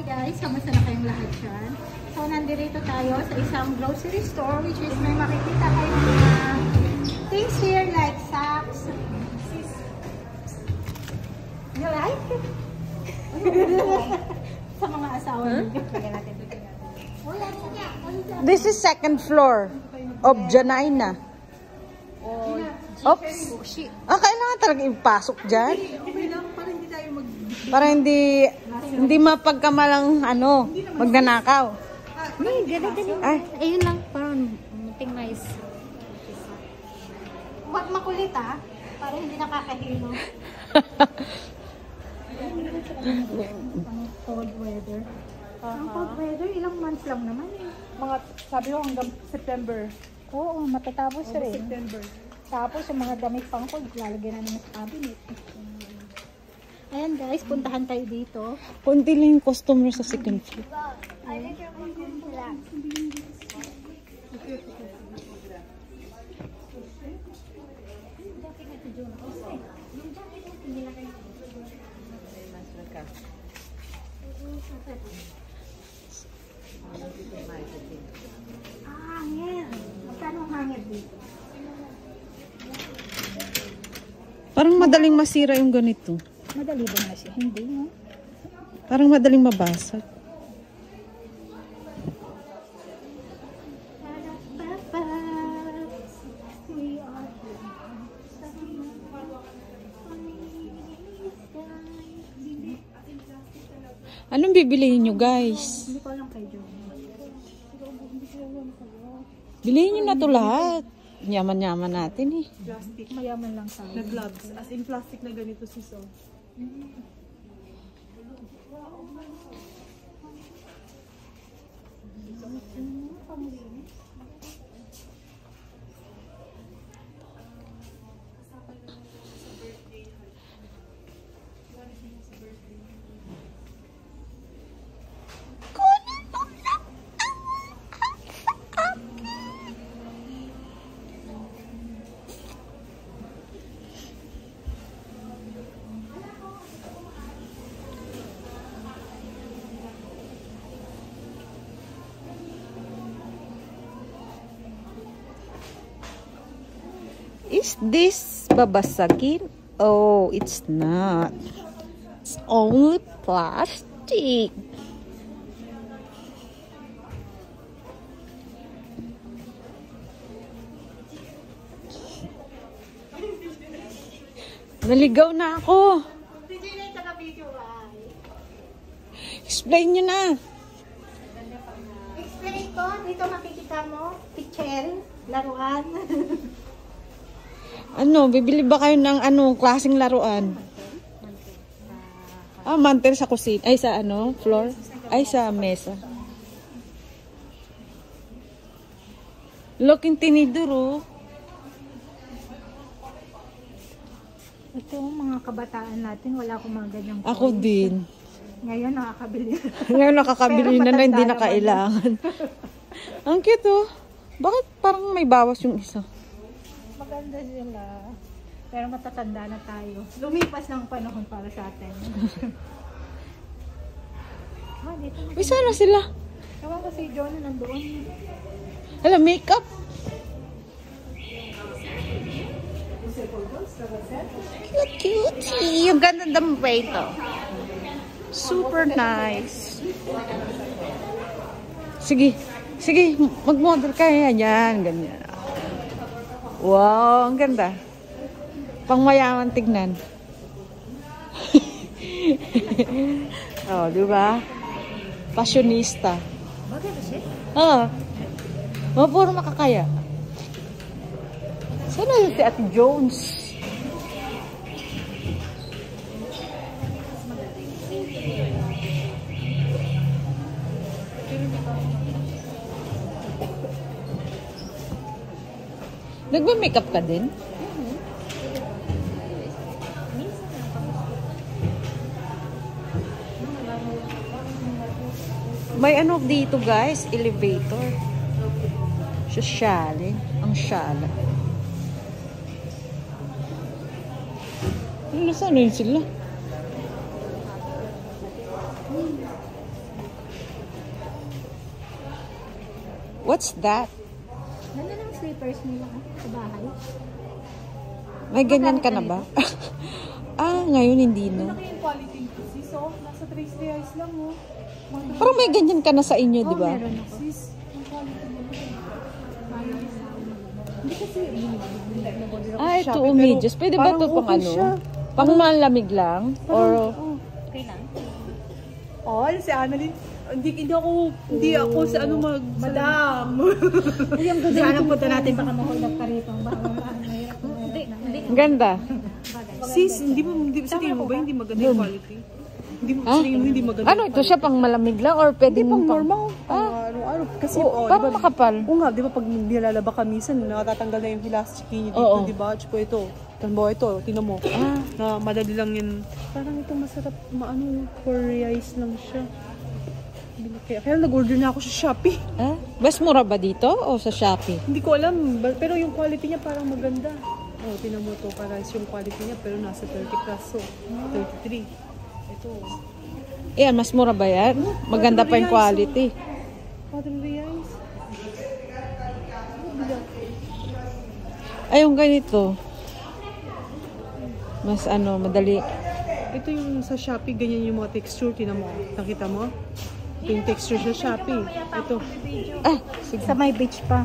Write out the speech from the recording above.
Hi guys, kamusta na kayong lahat dyan? So, nandito tayo sa isang grocery store which is may makikita kayong mga things here like socks. You like? Sa mga asawa nyo. This is second floor of Janina. Oops. Kailangan talaga ipasok dyan. Okay lang, para hindi tayo Para hindi mapagkamalang magnanakaw. Ayun lang, parang muting nice. Huwag makulit para hindi nakakahilo. Cold weather. Ang cold weather, ilang months lang naman Mga, sabi ko hanggang September. Oo, matatapos rin. September. Tapos yung mga damit pang cold, lalagyan namin sa cabinet. Ayan guys, puntahan tayo dito. Kunti lang yung customer sa second floor. Hangin. Magkano ang hangin dito? Parang madaling masira yung ganito. Madali ba na siya? Hindi, no? Parang madaling mabasag. Anong bibilihin nyo, guys? Hindi ko alam kay John. Bilihin nyo na to lahat. Yaman-yaman natin Plastic. Mayaman lang tayo. Na gloves. As in plastic na ganito sis. Is this babasagin? Oh, it's not. It's only plastic. Naligaw na ako. Explain nyo na. Explain ko, dito makikita mo, picture, laruan. Bibili ba kayo ng klaseng laruan? Mantel sa kusina. Ay, sa floor? Ay, sa mesa. Looking tinidor, Ito, mga kabataan natin, wala akong mga ganyang Ako toys. din. Ngayon, nakakabili. Ngayon nakakabili Pero na hindi matanda na kailangan. Ang cute, Bakit parang may bawas yung isa? Maganda sila. Pero matatanda na tayo. Lumipas ng panahon para sa atin. Dito na. Uy, sana sila. Ewan ko si John na nandoon. Hala, makeup. Cute, cutie. Yung ganda ng ito. Super nice. Sige. Sige, mag-model ka. Yan, ganyan. Wow, ang ganda. Pangmayaman tignan. Oh, di ba? Fashionista. Bakit ba siya? Puro makakaya. Sana si Ate Jones. Nagme-makeup ka din? May dito guys, elevator. Sosyale. Ang syala. Nasaan na yun sila? What's that? Ganda ng slippers nila sa bahay. May ganyan ka na ba? Ngayon hindi na. Ano yung quality nito sis? Oh, nasa 3 reais lang oh. Parang may ganyan ka na sa inyo, di ba? Meron ako. Sis, yung quality mo. Hindi kasi, Ito medyas. Pwede ba ito pang ano? Pang malamig lang? Or... Okay lang. Oh, si Annalyn. Hindi ako sa ano Madam. Yung gusto na punta natin baka mahulog pa rito. Baka mahirap. Ang ganda. Sis, hindi sa tingin mo ba hindi maganda yung quality? Hindi mo sa tingin mo hindi maganda. Ano ito siya? Pang malamig lang? Or pwede Pang normal. Araw-araw. Kasi, parang makapal. Oo nga, di ba pag nilalaba ka minsan, nakatatanggal na yung elastic niya dito, Oo. di ba? Tsaka ito, tambawa ito, tinan mo. Na madali lang yan. Parang ito masarap, 4 reais lang siya. Kaya nag-order na ako sa Shopee. Mas mura ba dito o sa Shopee? Hindi ko alam, pero yung quality niya parang maganda. Oh, tinan mo to, parang yung quality niya, pero nasa 30 peso. 33. Ito. Yan, mas mura ba yan? Maganda pa yung quality. 4 reais. Ay, yung ganito. Mas madali. Ito yung sa Shopee, ganyan yung mga texture. Tinan mo, nakita mo? Ito yung texture sa Shopee. Ito. Sa may beach pa.